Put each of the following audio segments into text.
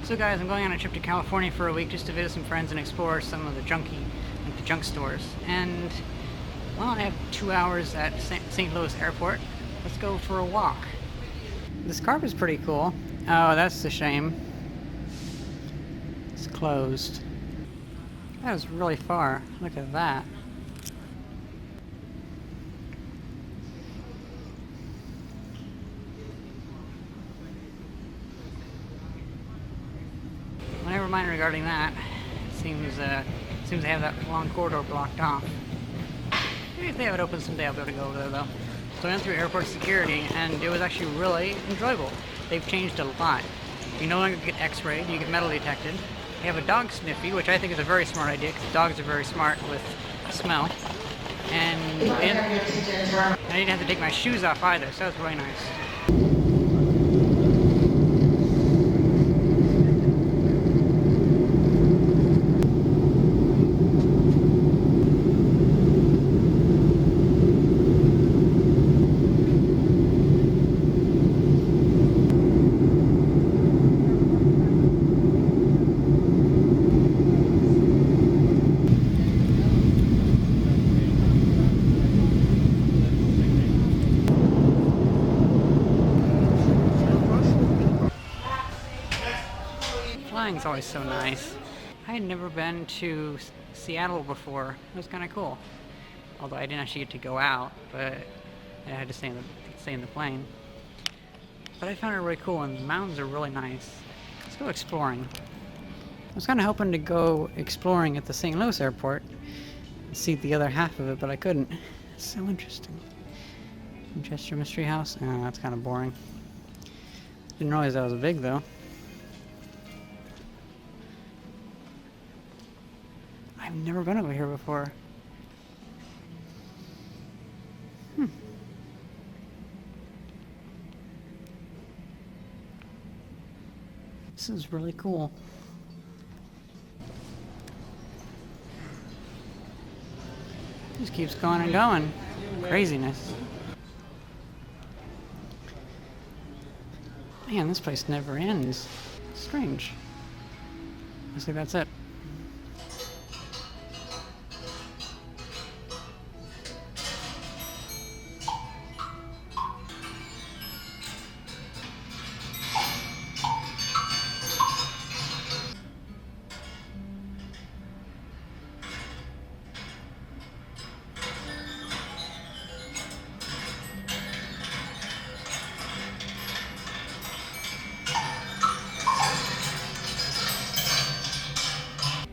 So guys, I'm going on a trip to California for a week just to visit some friends and explore some of the junk stores. And, well, I have 2 hours at St. Louis Airport. Let's go for a walk. This carpet is pretty cool. Oh, that's a shame. It's closed. That was really far. Look at that. Well, never mind regarding that. It seems they have that long corridor blocked off. Maybe if they have it open someday, I'll be able to go over there though. So I went through airport security, and it was actually really enjoyable. They've changed a lot. You no longer get X-rayed; you get metal detected. They have a dog sniffy, which I think is a very smart idea because dogs are very smart with smell. And I didn't have to take my shoes off either, so that was really nice. Flying's always so nice. I had never been to Seattle before. It was kind of cool. Although I didn't actually get to go out, but I had to stay in the plane. But I found it really cool, and the mountains are really nice. Let's go exploring. I was kind of hoping to go exploring at the St. Louis airport and see the other half of it, but I couldn't. It's so interesting. Gesture Mystery House? Oh, that's kind of boring. Didn't realize that was big, though. I've never been over here before. This is really cool. Just keeps going and going. Craziness. Man, this place never ends. Strange. I think that's it.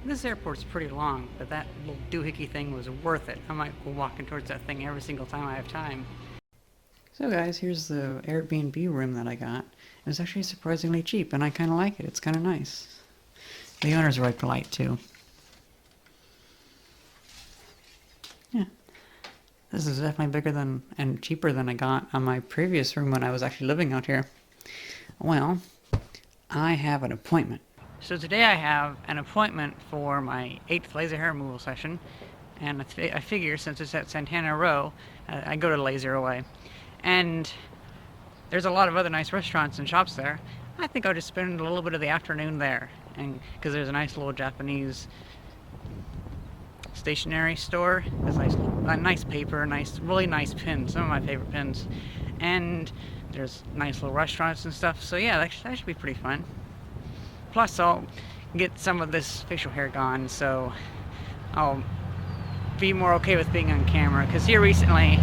This airport's pretty long, but that little doohickey thing was worth it. I might go walking towards that thing every single time I have time. So guys, here's the Airbnb room that I got. It was actually surprisingly cheap, and I kind of like it. It's kind of nice. The owners are really polite, too. Yeah. This is definitely bigger than and cheaper than I got on my previous room when I was actually living out here. Well, I have an appointment. So today I have an appointment for my 8th laser hair removal session, and I figure since it's at Santana Row, I go to Laser Away. And there's a lot of other nice restaurants and shops there. I think I'll just spend a little bit of the afternoon there, and because there's a nice little Japanese stationery store. There's nice paper, really nice pins, some of my favorite pins. And there's nice little restaurants and stuff, so yeah, that should be pretty fun. Plus, I'll get some of this facial hair gone, so I'll be more okay with being on camera. Because here recently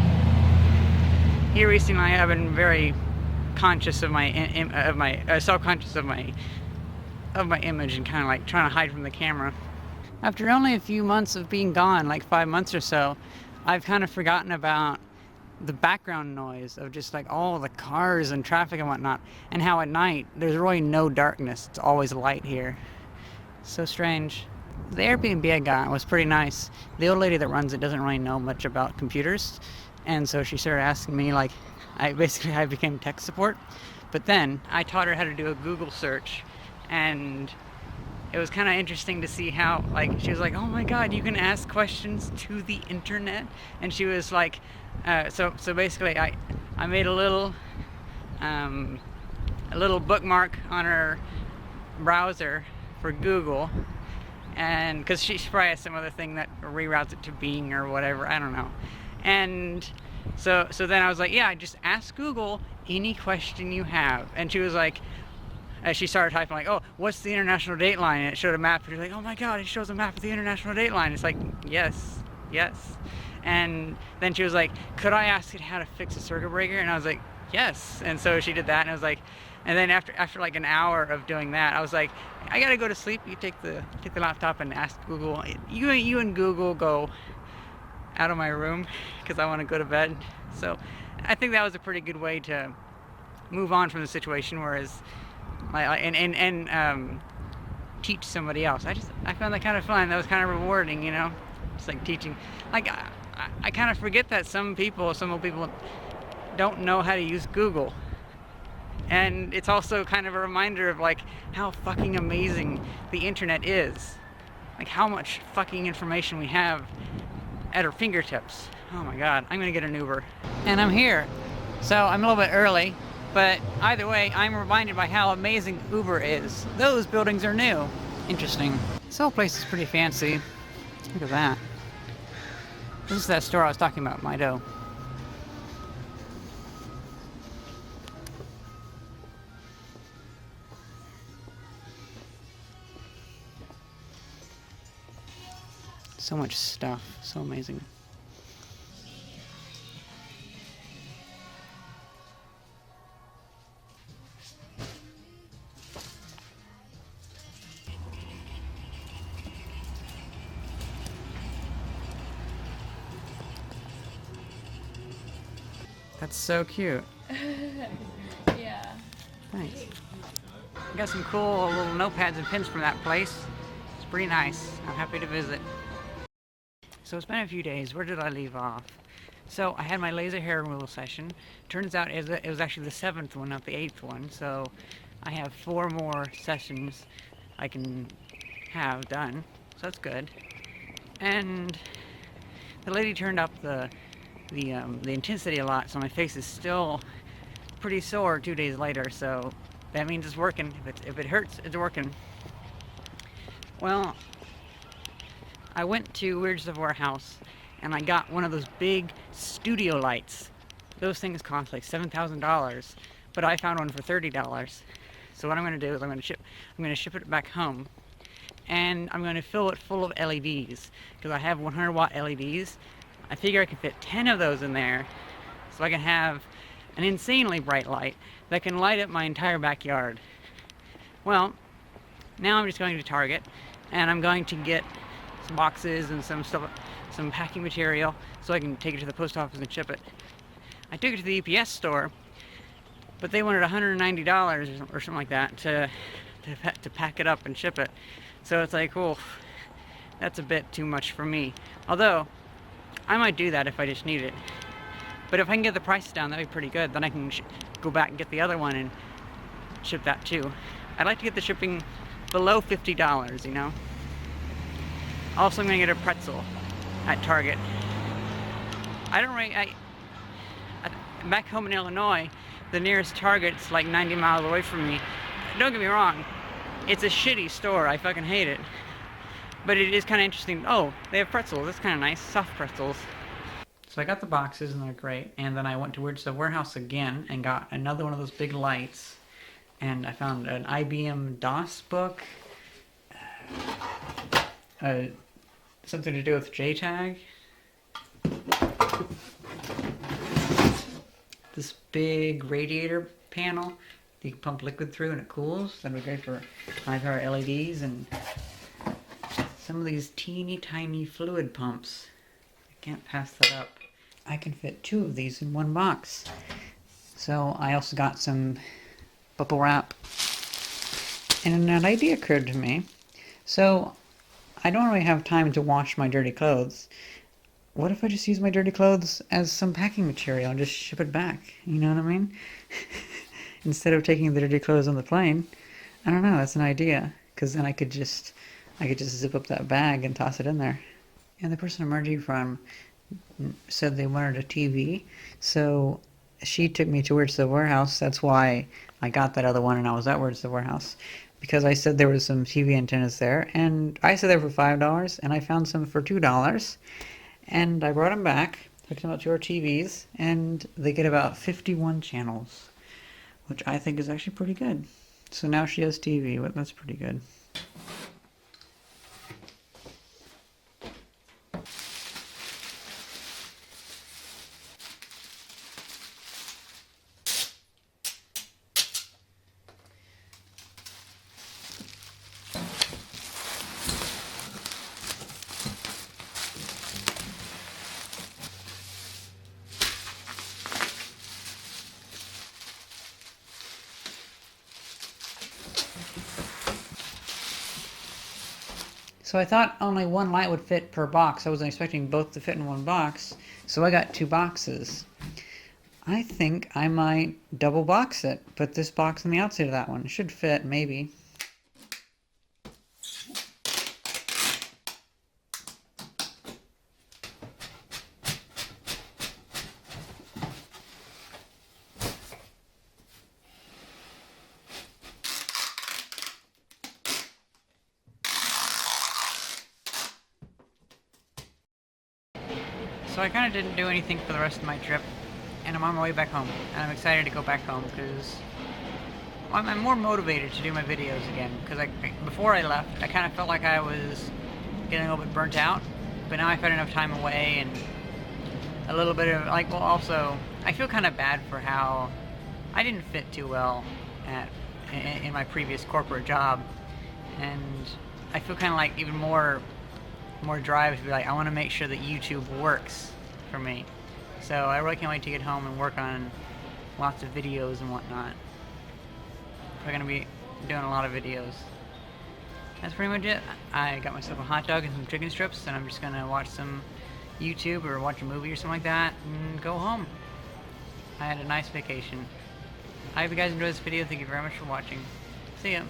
I've been very conscious of self-conscious of my image and kind of like trying to hide from the camera. After only a few months of being gone, like 5 months or so, I've kind of forgotten about the background noise of just like all the cars and traffic and whatnot, and how at night there's really no darkness. It's always light here. So strange. The Airbnb I got was pretty nice. The old lady that runs it doesn't really know much about computers, and so she started asking me, like, I became tech support. But then I taught her how to do a Google search, and it was kind of interesting to see how, like, she was like, oh my god, you can ask questions to the internet. And she was like, so basically I made a little bookmark on her browser for Google, and because she probably has some other thing that reroutes it to Bing or whatever, I don't know. And so then I was like, yeah, just ask Google any question you have. And she was like, as she started typing, like, oh, what's the international date line? And it showed a map, and you're like, oh my god, it shows a map of the international date line. It's like, yes. And then she was like, could I ask it how to fix a circuit breaker? And I was like, yes. And so she did that, and I was like, and then after like an hour of doing that, I was like, I gotta go to sleep. You take the laptop and ask Google. You and Google go out of my room because I want to go to bed. So I think that was a pretty good way to move on from the situation, whereas teach somebody else. I found that kind of fun. That was kind of rewarding, you know. It's like teaching. Like I kind of forget that some people don't know how to use Google. And it's also kind of a reminder of like how fucking amazing the internet is. Like how much fucking information we have at our fingertips. Oh my god, I'm gonna get an Uber. And I'm here. So I'm a little bit early, but either way, I'm reminded by how amazing Uber is. Those buildings are new. Interesting. This whole place is pretty fancy. Look at that. This is that store I was talking about, Mido. So much stuff. So amazing. That's so cute. Yeah. Thanks. I got some cool little notepads and pins from that place. It's pretty nice. I'm happy to visit. So it's been a few days. Where did I leave off? So I had my laser hair removal session. Turns out it was actually the 7th one, not the 8th one. So I have 4 more sessions I can have done. So that's good. And the lady turned up the intensity a lot, so my face is still pretty sore 2 days later. So that means it's working. If it hurts, it's working. Well, I went to Weird's of Warehouse and I got one of those big studio lights. Those things cost like $7,000, but I found one for $30. So what I'm going to do is I'm going to ship it back home, and I'm going to fill it full of LEDs because I have 100-watt LEDs. I figure I can fit 10 of those in there, so I can have an insanely bright light that can light up my entire backyard. Well, now I'm just going to Target, and I'm going to get some boxes and some stuff, some packing material, so I can take it to the post office and ship it. I took it to the UPS store, but they wanted $190 or something like that to pack it up and ship it. So it's like, oh, that's a bit too much for me. Although, I might do that if I just need it. But if I can get the price down, that'd be pretty good. Then I can go back and get the other one and ship that too. I'd like to get the shipping below $50, you know. Also, I'm gonna get a pretzel at Target. Back home in Illinois, the nearest Target's like 90 miles away from me. Don't get me wrong, it's a shitty store. I fucking hate it. But it is kind of interesting. Oh, they have pretzels. That's kind of nice. Soft pretzels. So I got the boxes and they're great. And then I went to Weird's Warehouse again and got another one of those big lights. And I found an IBM DOS book. Something to do with JTAG. This big radiator panel that you can pump liquid through and it cools. That'd be great for high-power LEDs. And some of these teeny tiny fluid pumps. I can't pass that up. I can fit 2 of these in one box. So I also got some bubble wrap. And an idea occurred to me. So I don't really have time to wash my dirty clothes. What if I just use my dirty clothes as some packing material and just ship it back? You know what I mean? Instead of taking the dirty clothes on the plane. I don't know, that's an idea. Because then I could just zip up that bag and toss it in there. And the person I'm ordering from said they wanted a TV. So she took me to Weird's Warehouse. That's why I got that other one and I was at Weird's Warehouse. because I said there was some TV antennas there, and I said they were for $5, and I found some for $2, and I brought them back, hooked them up to our TVs, and they get about 51 channels, which I think is actually pretty good. So now she has TV, but that's pretty good. So I thought only one light would fit per box. I wasn't expecting both to fit in one box, so I got 2 boxes. I think I might double box it. Put this box on the outside of that one. It should fit, maybe. So I kind of didn't do anything for the rest of my trip, and I'm on my way back home, and I'm excited to go back home because I'm more motivated to do my videos again, because before I left, I kind of felt like I was getting a little bit burnt out, but now I've had enough time away and a little bit of, like, well, also, I feel kind of bad for how I didn't fit too well in my previous corporate job, and I feel kind of like even more drive to be like, I want to make sure that YouTube works for me. So I really can't wait to get home and work on lots of videos and whatnot. We're going to be doing a lot of videos. That's pretty much it. I got myself a hot dog and some chicken strips, and I'm just going to watch some YouTube or watch a movie or something like that and go home. I had a nice vacation. I hope you guys enjoyed this video. Thank you very much for watching. See ya.